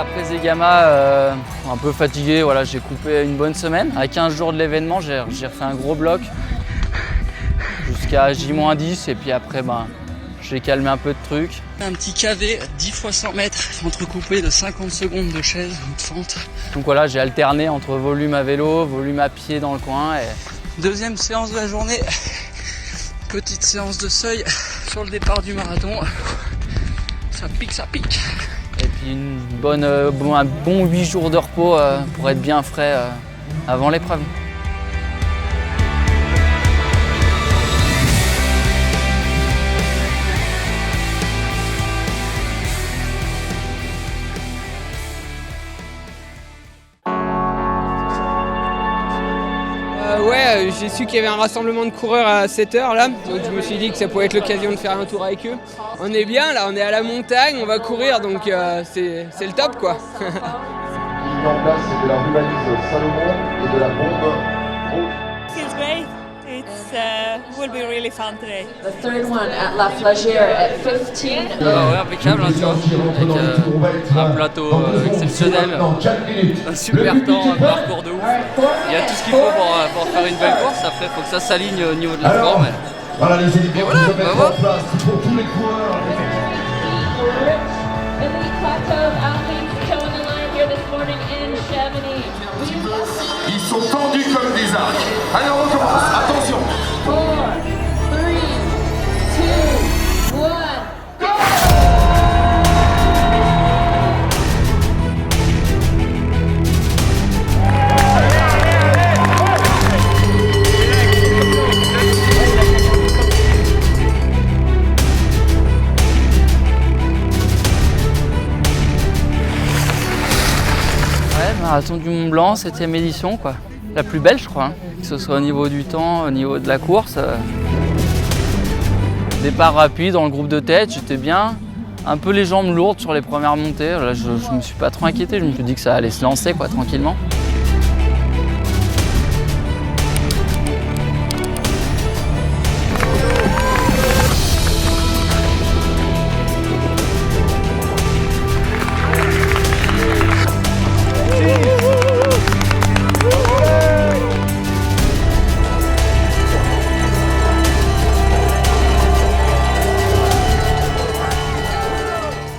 après Zegama, un peu fatigué, voilà, j'ai coupé une bonne semaine. À 15 jours de l'événement, j'ai refait un gros bloc jusqu'à J-10 et puis après j'ai calmé un peu de trucs. Un petit KV 10 x 100 mètres entrecoupé de 50 secondes de chaise ou de fente. Donc voilà, j'ai alterné entre volume à vélo, volume à pied dans le coin. Et... Deuxième séance de la journée, petite séance de seuil sur le départ du marathon. Ça pique, ça pique. Et puis un bon 8 jours de repos pour être bien frais avant l'épreuve. Ouais, j'ai su qu'il y avait un rassemblement de coureurs à 7h là, donc je me suis dit que ça pouvait être l'occasion de faire un tour avec eux. On est bien là, on est à la montagne, on va courir, donc c'est le top quoi. Mis en place de la rubalise Salomon et de la bombe. Feels great. It will be really fun today. The third one at La Flagère at 15. Ouais, impeccable, hein, tu vois, avec un plateau exceptionnel, un super temps, un parcours de ouf. Il y a tout ce qu'il faut pour faire une belle course. Après, il faut que ça s'aligne au niveau de la forme. Voilà les éléments Et voilà, qui se mettent bravo. en place pour tous les coureurs. Elite plateau athletes toeing the line here this morning in Chamonix. Ils sont tendus comme des arcs. Allez, on recommence. Attention. 4, 3, 2, 1, go! Ouais, marathon du Mont Blanc, 7e édition, quoi. La plus belle, je crois, hein. Que ce soit au niveau du temps, au niveau de la course. Départ rapide dans le groupe de tête, j'étais bien. Un peu les jambes lourdes sur les premières montées. Là, je me suis pas trop inquiété, je me suis dit que ça allait se lancer, quoi, tranquillement.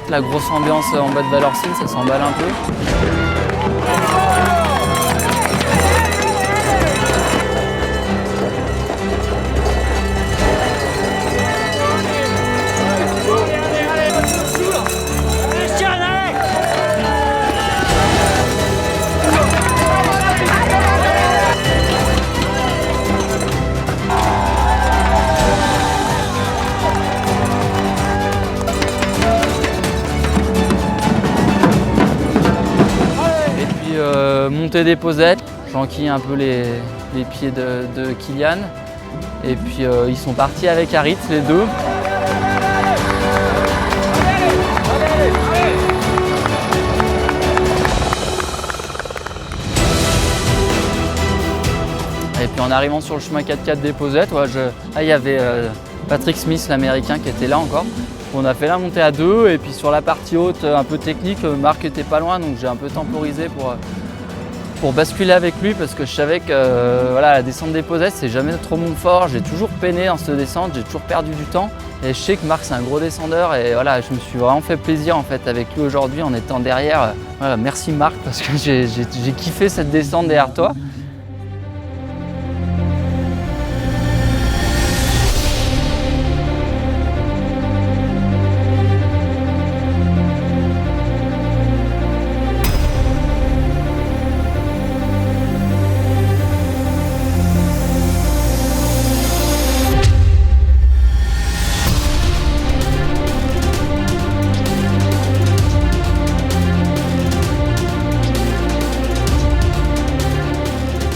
La grosse ambiance en bas de Valorcine, ça s'emballe un peu. Montée des posettes, j'enquille un peu les pieds de Kylian. Et puis ils sont partis avec Harit, les deux. Et puis en arrivant sur le chemin 4x4 des posettes, ouais, il y avait Patrick Smith, l'américain, qui était là encore. On a fait la montée à deux et puis sur la partie haute, un peu technique, Marc était pas loin, donc j'ai un peu temporisé pour basculer avec lui parce que je savais que voilà, la descente des posettes, c'est jamais trop mon fort. J'ai toujours peiné dans cette descente, j'ai toujours perdu du temps. Et je sais que Marc, c'est un gros descendeur et voilà, je me suis vraiment fait plaisir en fait avec lui aujourd'hui en étant derrière. Voilà, merci Marc parce que j'ai kiffé cette descente derrière toi.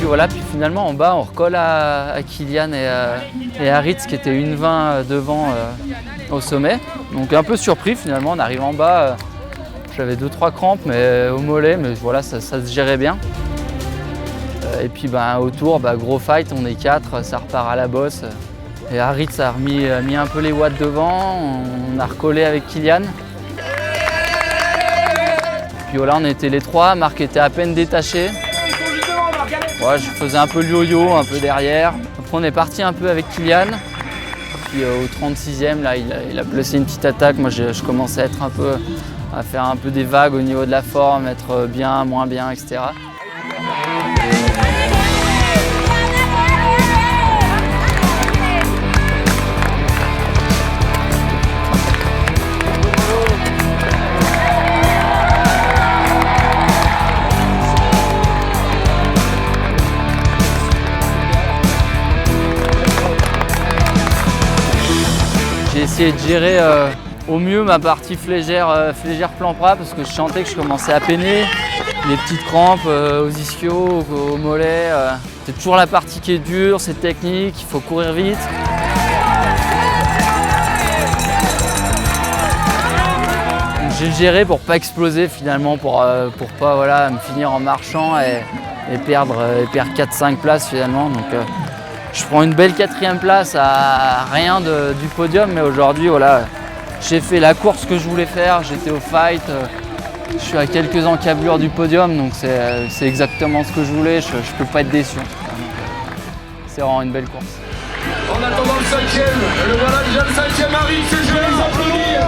Voilà, puis finalement en bas on recolle à Kylian et à Ritz qui était 1,20 devant au sommet. Donc un peu surpris finalement, on arrive en bas, j'avais 2-3 crampes mais au mollet, mais voilà, ça se gérait bien. Et puis autour, gros fight, on est 4, ça repart à la bosse. Et Ritz a mis un peu les watts devant, on a recollé avec Kylian. Puis là, on était les trois, Marc était à peine détaché. Ouais, je faisais un peu le yo-yo, un peu derrière. Après, on est parti un peu avec Kylian. Puis au 36e, là, il a placé une petite attaque. Moi, je commençais à faire un peu des vagues au niveau de la forme, être bien, moins bien, etc. J'ai essayé de gérer au mieux ma partie flégère plan plat parce que je sentais que je commençais à peiner. Les petites crampes aux ischios, aux mollets. C'est toujours la partie qui est dure, c'est technique, il faut courir vite. J'ai géré pour pas exploser finalement, pour pas me finir en marchant et perdre 4-5 places finalement. Donc, je prends une belle 4e place à rien du podium, mais aujourd'hui j'ai fait la course que je voulais faire, j'étais au fight, je suis à quelques encablures du podium, donc c'est exactement ce que je voulais, je peux pas être déçu. C'est vraiment une belle course. En attendant le 5e, le voilà déjà le 5e arrive, c'est joué, les applaudissements.